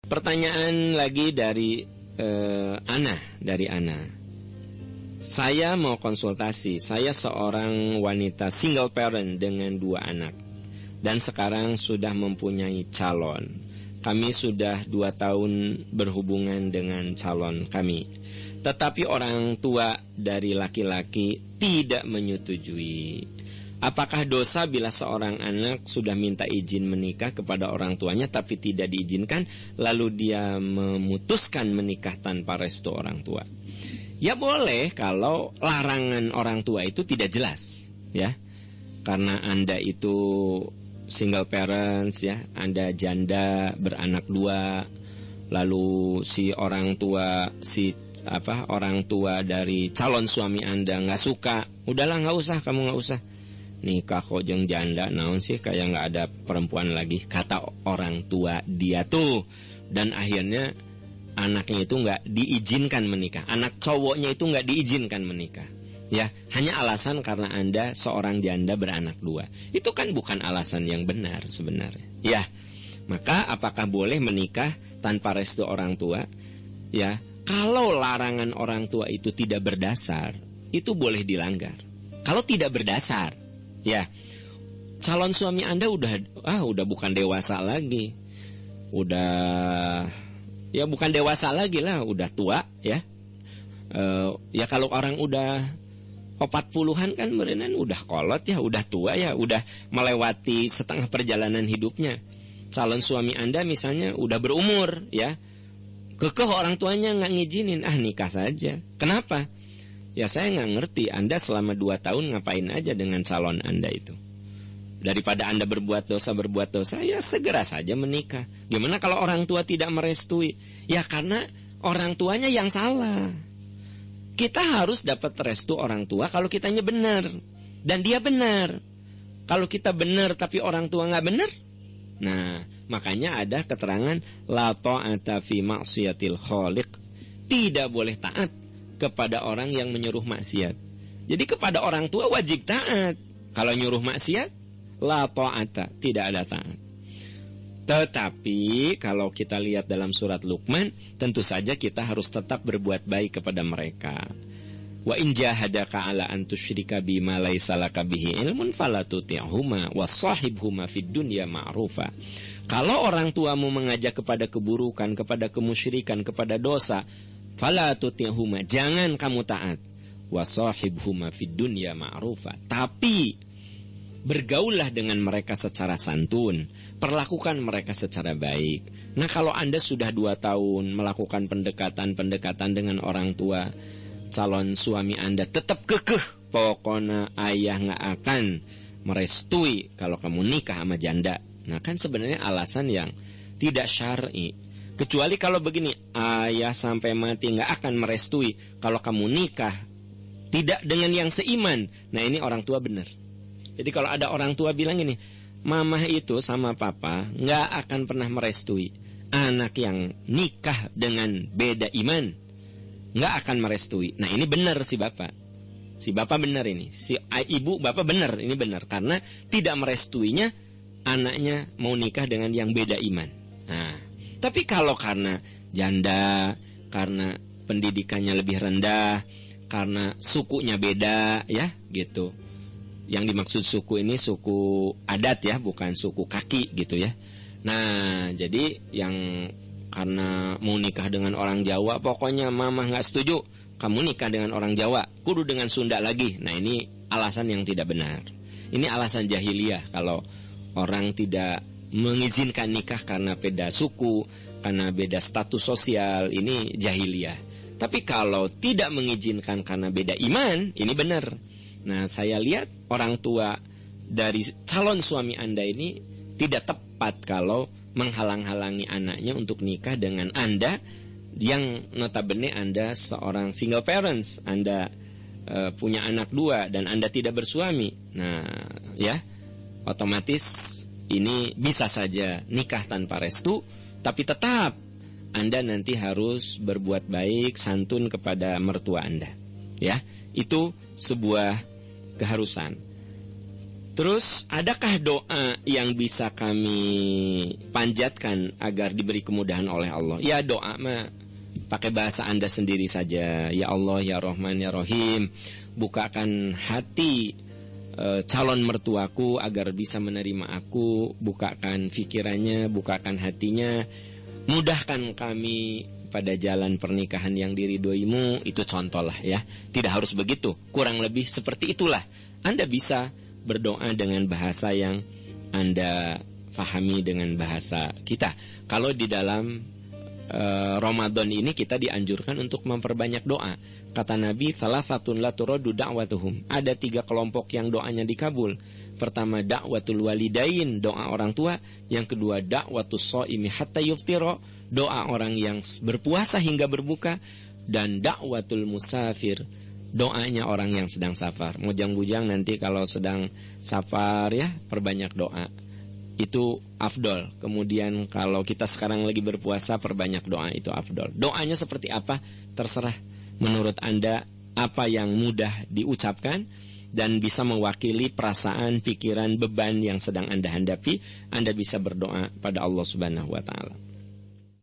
Pertanyaan lagi dari Ana. Saya mau konsultasi. Saya seorang wanita single parent dengan 2 anak dan sekarang sudah mempunyai calon. Kami sudah 2 tahun berhubungan dengan calon kami, tetapi orang tua dari laki-laki tidak menyetujui. Apakah dosa bila seorang anak sudah minta izin menikah kepada orang tuanya tapi tidak diizinkan, lalu dia memutuskan menikah tanpa restu orang tua? Ya boleh kalau larangan orang tua itu tidak jelas, ya. Karena Anda itu single parents, ya, Anda janda beranak 2, lalu orang tua dari calon suami Anda nggak suka, udahlah nggak usah, kamu nggak usah nikah kok jeung janda, naon sih kayak nggak ada perempuan lagi, kata orang tua dia tuh. Dan akhirnya anaknya itu nggak diizinkan menikah, anak cowoknya itu nggak diizinkan menikah, ya, hanya alasan karena Anda seorang janda beranak 2. Itu kan bukan alasan yang benar sebenarnya, ya. Maka apakah boleh menikah tanpa restu orang tua? Ya, kalau larangan orang tua itu tidak berdasar, itu boleh dilanggar. Kalau tidak berdasar, ya, calon suami Anda udah bukan dewasa lagi, bukan dewasa lagi lah, udah tua, ya. Ya kalau orang udah 40-an kan berenan udah kolot, ya, udah tua, ya, udah melewati setengah perjalanan hidupnya. Calon suami Anda misalnya udah berumur, ya, kekeh orang tuanya nggak ngizinin, nikah saja. Kenapa? Ya saya nggak ngerti, Anda selama 2 tahun ngapain aja dengan calon Anda itu. Daripada Anda berbuat dosa, ya segera saja menikah. Gimana kalau orang tua tidak merestui? Ya karena orang tuanya yang salah. Kita harus dapat restu orang tua kalau kitanya benar dan dia benar. Kalau kita benar tapi orang tua nggak benar, nah makanya ada keterangan la ta'ata fi ma'siyatil khaliq. Tidak boleh taat kepada orang yang menyuruh maksiat. Jadi kepada orang tua wajib taat. Kalau nyuruh maksiat, la ta'ata, tidak ada taat. Tetapi kalau kita lihat dalam surat Luqman, tentu saja kita harus tetap berbuat baik kepada mereka. Wa in jahadaka ala an tusyrika bima laisa laka bihi ilmun fala tuti'huma wa shahibhuma fid dunya ma'rufa. Kalau orang tuamu mengajak kepada keburukan, kepada kemusyrikan, kepada dosa, fala tuti'huma, jangan kamu taat. Wa shahibhuma fid dunya ma'rufa, tapi bergaullah dengan mereka secara santun, perlakukan mereka secara baik. Nah kalau Anda sudah 2 tahun melakukan pendekatan dengan orang tua, calon suami Anda tetap kekeh, pokoknya ayah nggak akan merestui kalau kamu nikah sama janda. Nah kan sebenarnya alasan yang tidak syar'i. Kecuali kalau begini, ayah sampai mati nggak akan merestui kalau kamu nikah tidak dengan yang seiman. Nah ini orang tua benar. Jadi kalau ada orang tua bilang ini, mamah itu sama papa nggak akan pernah merestui anak yang nikah dengan beda iman, nggak akan merestui. Nah ini benar si bapak benar ini, si ibu bapak benar, ini benar karena tidak merestuinya anaknya mau nikah dengan yang beda iman. Nah tapi kalau karena janda, karena pendidikannya lebih rendah, karena sukunya beda, ya gitu. Yang dimaksud suku ini suku adat, ya, bukan suku kaki gitu, ya. Nah jadi yang karena mau nikah dengan orang Jawa, pokoknya mama nggak setuju kamu nikah dengan orang Jawa, kudu dengan Sunda lagi. Nah ini alasan yang tidak benar. Ini alasan jahiliyah kalau orang tidak mengizinkan nikah karena beda suku, karena beda status sosial, ini jahiliyah. Tapi kalau tidak mengizinkan karena beda iman, ini benar. Nah saya lihat orang tua dari calon suami Anda ini tidak tepat kalau menghalang-halangi anaknya untuk nikah dengan Anda yang notabene Anda seorang single parents, Anda punya anak 2 dan Anda tidak bersuami. Nah ya, otomatis ini bisa saja nikah tanpa restu, tapi tetap Anda nanti harus berbuat baik, santun kepada mertua Anda. Ya, itu sebuah keharusan. Terus adakah doa yang bisa kami panjatkan agar diberi kemudahan oleh Allah? Ya, doa mah pakai bahasa Anda sendiri saja. Ya Allah, ya Rahman, ya Rahim, bukakan hati calon mertuaku agar bisa menerima aku, bukakan pikirannya, bukakan hatinya, mudahkan kami pada jalan pernikahan yang diridhoimu. Itu contoh lah ya. Tidak harus begitu, kurang lebih seperti itulah. Anda bisa berdoa dengan bahasa yang Anda fahami dengan bahasa kita. Kalau di dalam Ramadan ini kita dianjurkan untuk memperbanyak doa. Kata Nabi, salah satun la turadu da'watuhum. Ada 3 kelompok yang doanya dikabul. Pertama, da'watul walidain, doa orang tua. Yang kedua, da'watus shaimi hatta yuftira, doa orang yang berpuasa hingga berbuka. Dan da'watul musafir, doanya orang yang sedang safar. Mujang-mujang nanti kalau sedang safar ya, perbanyak doa. Itu afdol. Kemudian kalau kita sekarang lagi berpuasa, perbanyak doa, itu afdol. Doanya seperti apa? Terserah menurut Anda apa yang mudah diucapkan dan bisa mewakili perasaan, pikiran, beban yang sedang Anda hadapi. Anda bisa berdoa pada Allah Subhanahu wa ta'ala.